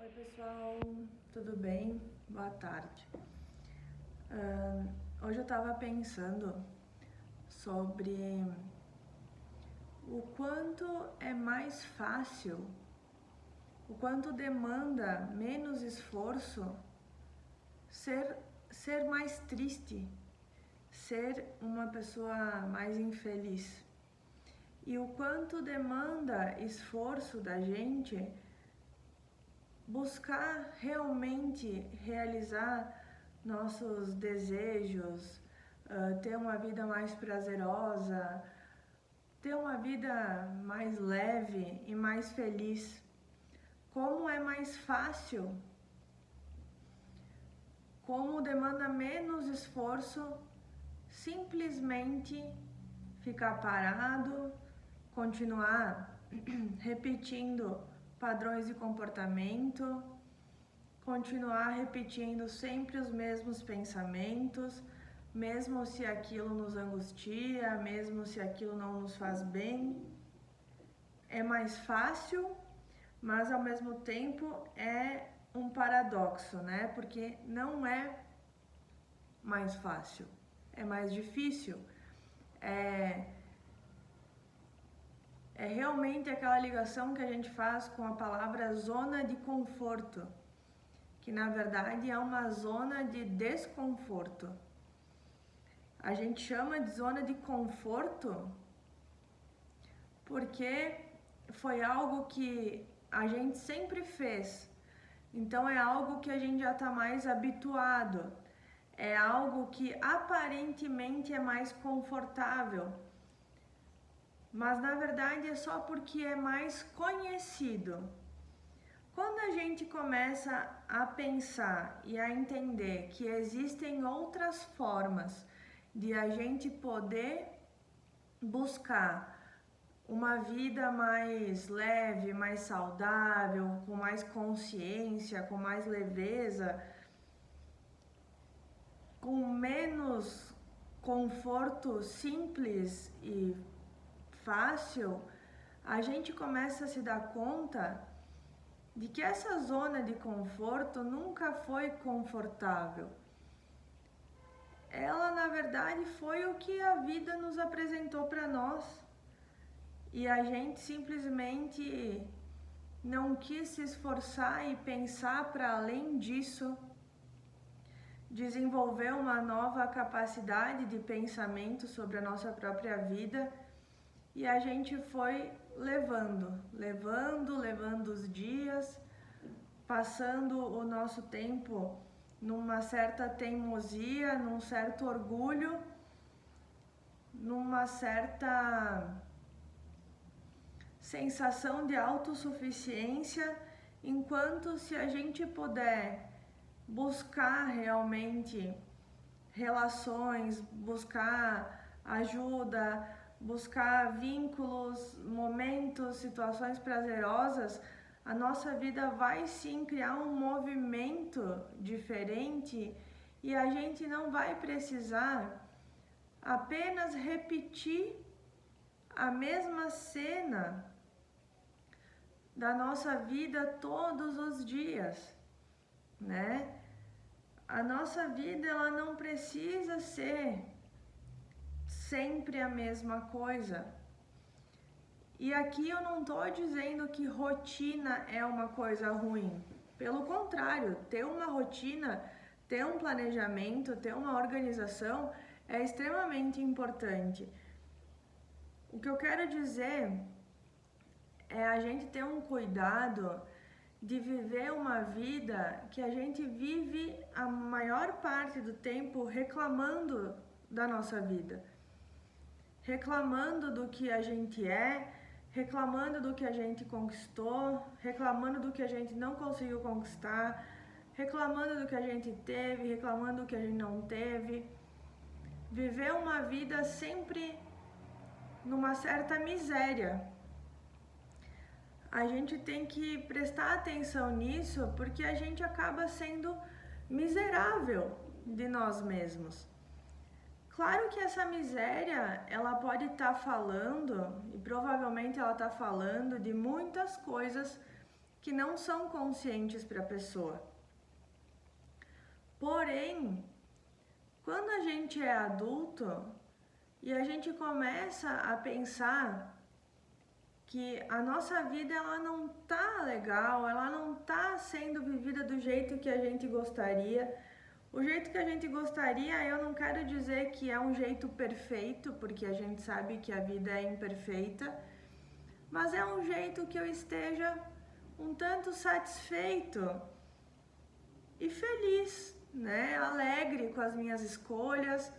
Oi pessoal, tudo bem? Boa tarde. Hoje eu estava pensando sobre o quanto é mais fácil, o quanto demanda menos esforço ser mais triste, ser uma pessoa mais infeliz. E o quanto demanda esforço da gente buscar realmente realizar nossos desejos, ter uma vida mais prazerosa, ter uma vida mais leve e mais feliz. Como é mais fácil, como demanda menos esforço, simplesmente ficar parado, continuar repetindo padrões de comportamento, continuar repetindo sempre os mesmos pensamentos, mesmo se aquilo nos angustia, mesmo se aquilo não nos faz bem. É mais fácil, mas ao mesmo tempo é um paradoxo, né? Porque não é mais fácil, é mais difícil. É realmente aquela ligação que a gente faz com a palavra zona de conforto, que na verdade é uma zona de desconforto. A gente chama de zona de conforto porque foi algo que a gente sempre fez. Então é algo que a gente já está mais habituado. É algo que aparentemente é mais confortável. Mas na verdade é só porque é mais conhecido. Quando a gente começa a pensar e a entender que existem outras formas de a gente poder buscar uma vida mais leve, mais saudável, com mais consciência, com mais leveza, com menos conforto simples e fácil, a gente começa a se dar conta de que essa zona de conforto nunca foi confortável. Ela, na verdade, foi o que a vida nos apresentou para nós. E a gente simplesmente não quis se esforçar e pensar para além disso, desenvolver uma nova capacidade de pensamento sobre a nossa própria vida, e a gente foi levando os dias, passando o nosso tempo numa certa teimosia, num certo orgulho, numa certa sensação de autossuficiência, enquanto se a gente puder buscar realmente relações, buscar ajuda, buscar vínculos, momentos, situações prazerosas, a nossa vida vai sim criar um movimento diferente e a gente não vai precisar apenas repetir a mesma cena da nossa vida todos os dias, né? A nossa vida ela não precisa ser sempre a mesma coisa. E aqui eu não estou dizendo que rotina é uma coisa ruim. Pelo contrário, ter uma rotina, ter um planejamento, ter uma organização é extremamente importante. O que eu quero dizer é a gente ter um cuidado de viver uma vida que a gente vive a maior parte do tempo reclamando da nossa vida, reclamando do que a gente é, reclamando do que a gente conquistou, reclamando do que a gente não conseguiu conquistar, reclamando do que a gente teve, reclamando do que a gente não teve. Viver uma vida sempre numa certa miséria. A gente tem que prestar atenção nisso porque a gente acaba sendo miserável de nós mesmos. Claro que essa miséria, ela pode estar falando, e provavelmente ela está falando de muitas coisas que não são conscientes para a pessoa. Porém, quando a gente é adulto e a gente começa a pensar que a nossa vida ela não tá legal, ela não tá sendo vivida do jeito que a gente gostaria. O jeito que a gente gostaria, eu não quero dizer que é um jeito perfeito, porque a gente sabe que a vida é imperfeita, mas é um jeito que eu esteja um tanto satisfeito e feliz, né? Alegre com as minhas escolhas,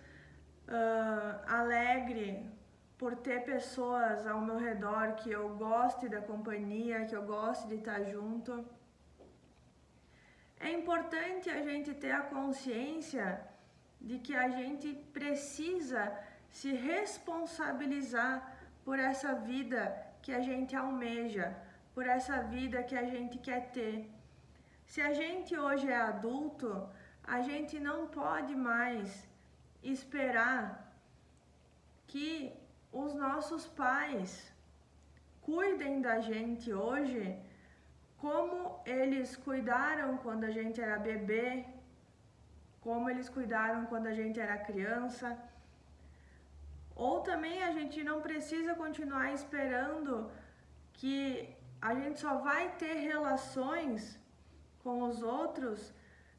alegre por ter pessoas ao meu redor que eu goste da companhia, que eu goste de estar junto. É importante a gente ter a consciência de que a gente precisa se responsabilizar por essa vida que a gente almeja, por essa vida que a gente quer ter. Se a gente hoje é adulto, a gente não pode mais esperar que os nossos pais cuidem da gente hoje como eles cuidaram quando a gente era bebê, como eles cuidaram quando a gente era criança. Ou também a gente não precisa continuar esperando que a gente só vai ter relações com os outros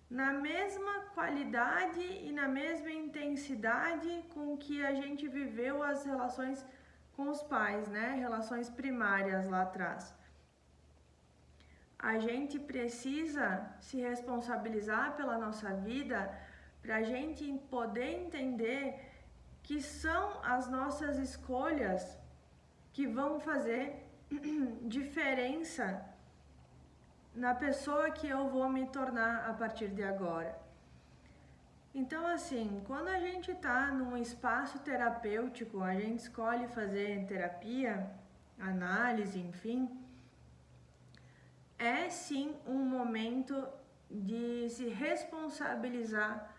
na mesma qualidade e na mesma intensidade com que a gente viveu as relações com os pais, né? Relações primárias lá atrás. A gente precisa se responsabilizar pela nossa vida para a gente poder entender que são as nossas escolhas que vão fazer diferença na pessoa que eu vou me tornar a partir de agora. Então, assim, quando a gente está num espaço terapêutico, a gente escolhe fazer terapia, análise, enfim, é sim um momento de se responsabilizar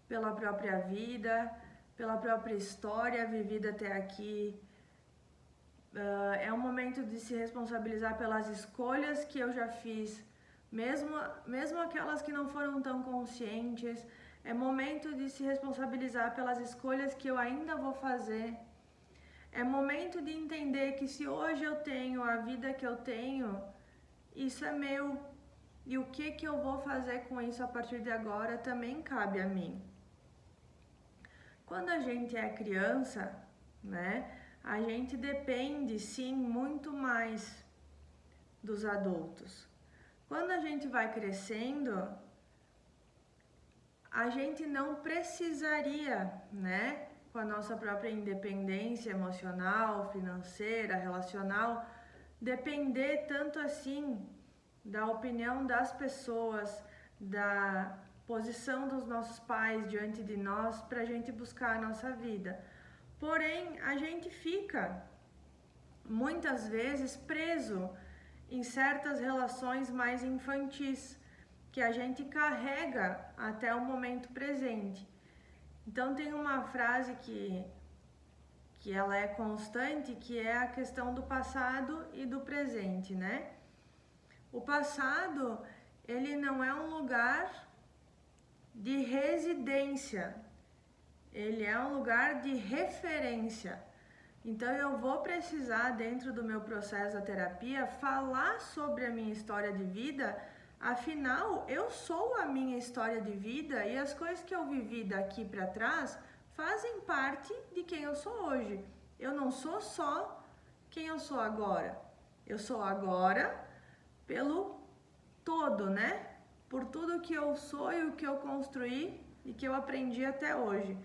pela própria vida, pela própria história vivida até aqui. É um momento de se responsabilizar pelas escolhas que eu já fiz, mesmo aquelas que não foram tão conscientes. É momento de se responsabilizar pelas escolhas que eu ainda vou fazer. É momento de entender que se hoje eu tenho a vida que eu tenho, isso é meu. E o que eu vou fazer com isso a partir de agora também cabe a mim. Quando a gente é criança, né, a gente depende sim muito mais dos adultos. Quando a gente vai crescendo, a gente não precisaria, né, com a nossa própria independência emocional, financeira, relacional, depender tanto assim da opinião das pessoas, da posição dos nossos pais diante de nós para a gente buscar a nossa vida. Porém, a gente fica muitas vezes preso em certas relações mais infantis, que a gente carrega até o momento presente. Então tem uma frase que ela é constante, que é a questão do passado e do presente, né? O passado, ele não é um lugar de residência, ele é um lugar de referência. Então eu vou precisar, dentro do meu processo da terapia, falar sobre a minha história de vida. Afinal, eu sou a minha história de vida e as coisas que eu vivi daqui para trás fazem parte de quem eu sou hoje. Eu não sou só quem eu sou agora. Eu sou agora pelo todo, né? Por tudo que eu sou e o que eu construí e que eu aprendi até hoje.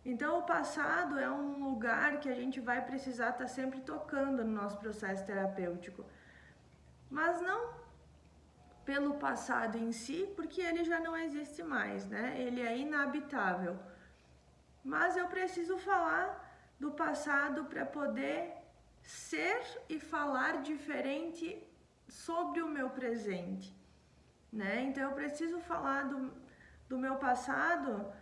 Então, o passado é um lugar que a gente vai precisar estar sempre tocando no nosso processo terapêutico. Mas não pelo passado em si, porque ele já não existe mais, né? Ele é inabitável. Mas eu preciso falar do passado para poder ser e falar diferente sobre o meu presente, né? Então eu preciso falar do meu passado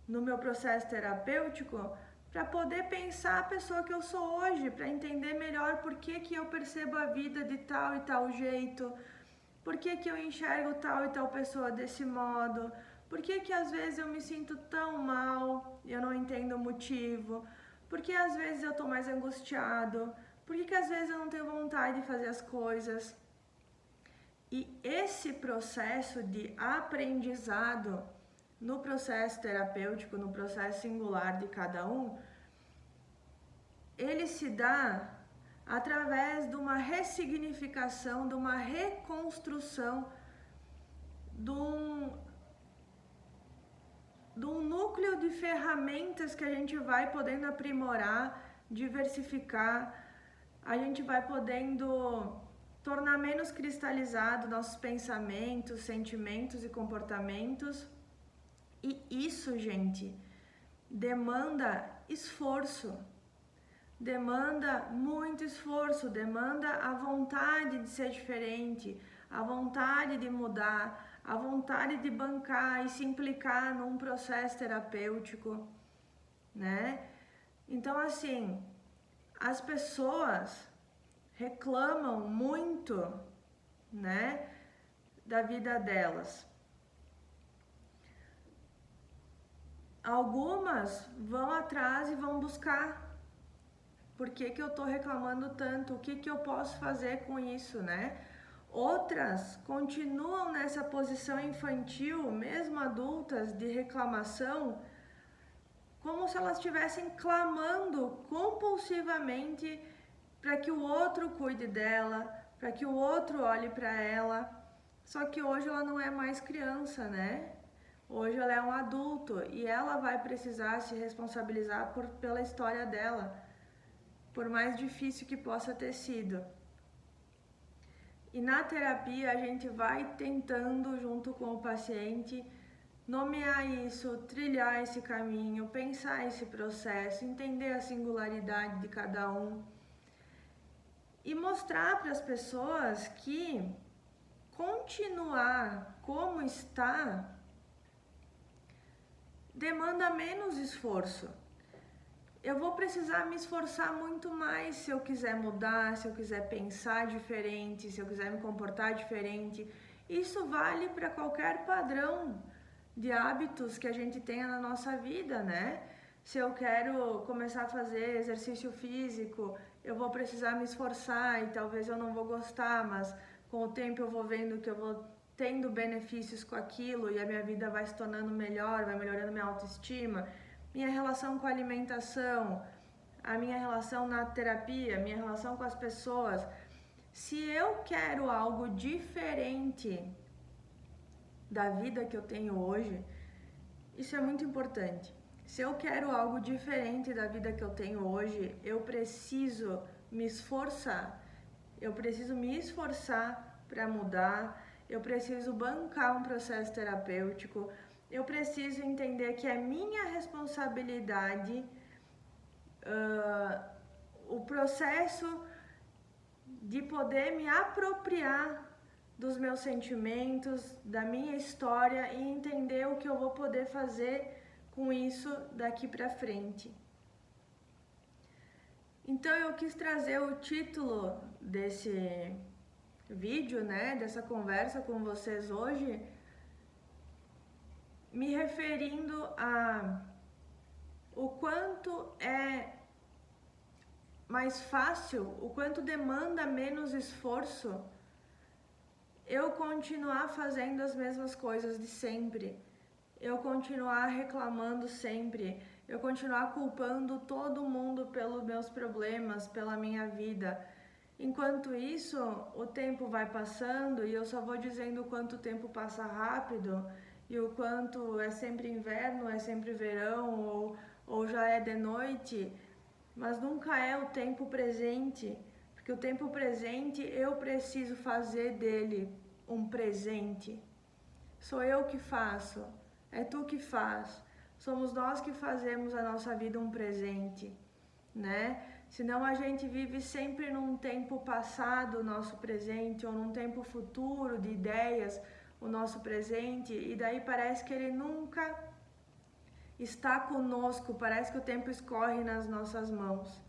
no meu processo terapêutico para poder pensar a pessoa que eu sou hoje, para entender melhor por que eu percebo a vida de tal e tal jeito, Por que que eu enxergo tal e tal pessoa desse modo? Por que que às vezes eu me sinto tão mal e eu não entendo o motivo? Por que às vezes eu tô mais angustiado? Por que que às vezes eu não tenho vontade de fazer as coisas? E esse processo de aprendizado no processo terapêutico, no processo singular de cada um, ele se dá através de uma ressignificação, de uma reconstrução de um núcleo de ferramentas que a gente vai podendo aprimorar, diversificar, a gente vai podendo tornar menos cristalizado nossos pensamentos, sentimentos e comportamentos. E isso, gente, demanda esforço. Demanda muito esforço, demanda a vontade de ser diferente, a vontade de mudar, a vontade de bancar e se implicar num processo terapêutico, né? Então, assim, as pessoas reclamam muito, né, da vida delas. Algumas vão atrás e vão buscar. Por que que eu tô reclamando tanto? O que que eu posso fazer com isso, né? Outras continuam nessa posição infantil, mesmo adultas, de reclamação, como se elas estivessem clamando compulsivamente para que o outro cuide dela, para que o outro olhe para ela. Só que hoje ela não é mais criança, né? Hoje ela é um adulto e ela vai precisar se responsabilizar pela história dela, por mais difícil que possa ter sido. E na terapia a gente vai tentando, junto com o paciente, nomear isso, trilhar esse caminho, pensar esse processo, entender a singularidade de cada um e mostrar para as pessoas que continuar como está demanda menos esforço. Eu vou precisar me esforçar muito mais se eu quiser mudar, se eu quiser pensar diferente, se eu quiser me comportar diferente. Isso vale para qualquer padrão de hábitos que a gente tenha na nossa vida, né? Se eu quero começar a fazer exercício físico, eu vou precisar me esforçar e talvez eu não vou gostar, mas com o tempo eu vou vendo que eu vou tendo benefícios com aquilo e a minha vida vai se tornando melhor, vai melhorando minha autoestima. Minha relação com a alimentação, a minha relação na terapia, minha relação com as pessoas. Se eu quero algo diferente da vida que eu tenho hoje, isso é muito importante. Se eu quero algo diferente da vida que eu tenho hoje, eu preciso me esforçar. Eu preciso me esforçar para mudar. Eu preciso bancar um processo terapêutico. Eu preciso entender que é minha responsabilidade o processo de poder me apropriar dos meus sentimentos, da minha história e entender o que eu vou poder fazer com isso daqui para frente. Então eu quis trazer o título desse vídeo, né, dessa conversa com vocês hoje, me referindo a o quanto é mais fácil, o quanto demanda menos esforço eu continuar fazendo as mesmas coisas de sempre, eu continuar reclamando sempre, eu continuar culpando todo mundo pelos meus problemas, pela minha vida. Enquanto isso, o tempo vai passando e eu só vou dizendo o quanto o tempo passa rápido e o quanto é sempre inverno, é sempre verão ou já é de noite, mas nunca é o tempo presente, porque o tempo presente eu preciso fazer dele um presente. Sou eu que faço, é tu que faz, somos nós que fazemos a nossa vida um presente, né? Senão a gente vive sempre num tempo passado, o nosso presente, ou num tempo futuro de ideias, o nosso presente, e daí parece que ele nunca está conosco, parece que o tempo escorre nas nossas mãos,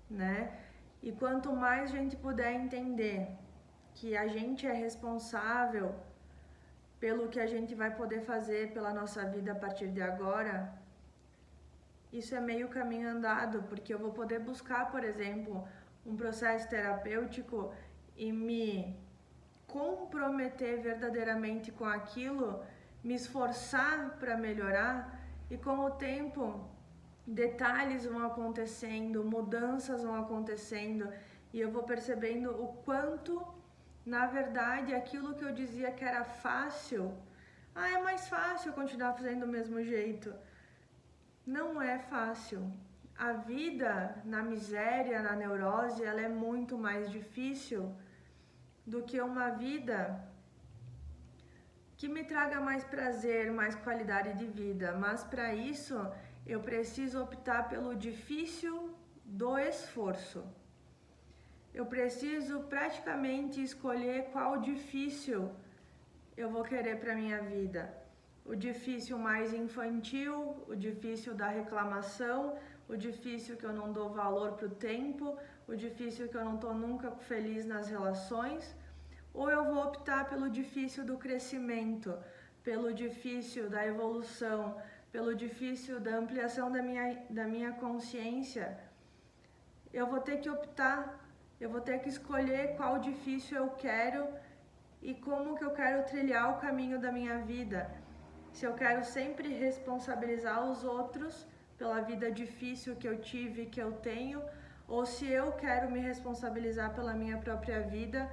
né? E quanto mais a gente puder entender que a gente é responsável pelo que a gente vai poder fazer pela nossa vida a partir de agora, isso é meio caminho andado, porque eu vou poder buscar, por exemplo, um processo terapêutico e me comprometer verdadeiramente com aquilo, me esforçar para melhorar, e com o tempo detalhes vão acontecendo, mudanças vão acontecendo, e eu vou percebendo o quanto, na verdade, aquilo que eu dizia que era fácil, é mais fácil continuar fazendo do mesmo jeito. Não é fácil. A vida na miséria, na neurose, ela é muito mais difícil do que uma vida que me traga mais prazer, mais qualidade de vida. Mas para isso, eu preciso optar pelo difícil do esforço. Eu preciso praticamente escolher qual difícil eu vou querer para minha vida. O difícil mais infantil, o difícil da reclamação, o difícil que eu não dou valor para o tempo, o difícil que eu não estou nunca feliz nas relações, ou eu vou optar pelo difícil do crescimento, pelo difícil da evolução, pelo difícil da ampliação da minha consciência. Eu vou ter que optar, eu vou ter que escolher qual difícil eu quero e como que eu quero trilhar o caminho da minha vida. Se eu quero sempre responsabilizar os outros pela vida difícil que eu tive, que eu tenho, ou se eu quero me responsabilizar pela minha própria vida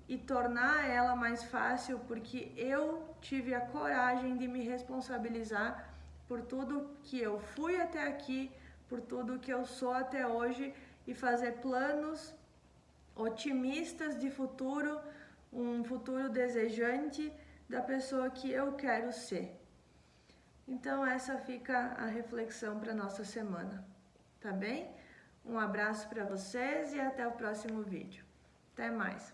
e tornar ela mais fácil, porque eu tive a coragem de me responsabilizar por tudo que eu fui até aqui, por tudo que eu sou até hoje, e fazer planos otimistas de futuro, um futuro desejante da pessoa que eu quero ser. Então essa fica a reflexão para nossa semana, tá bem? Um abraço para vocês e até o próximo vídeo. Até mais!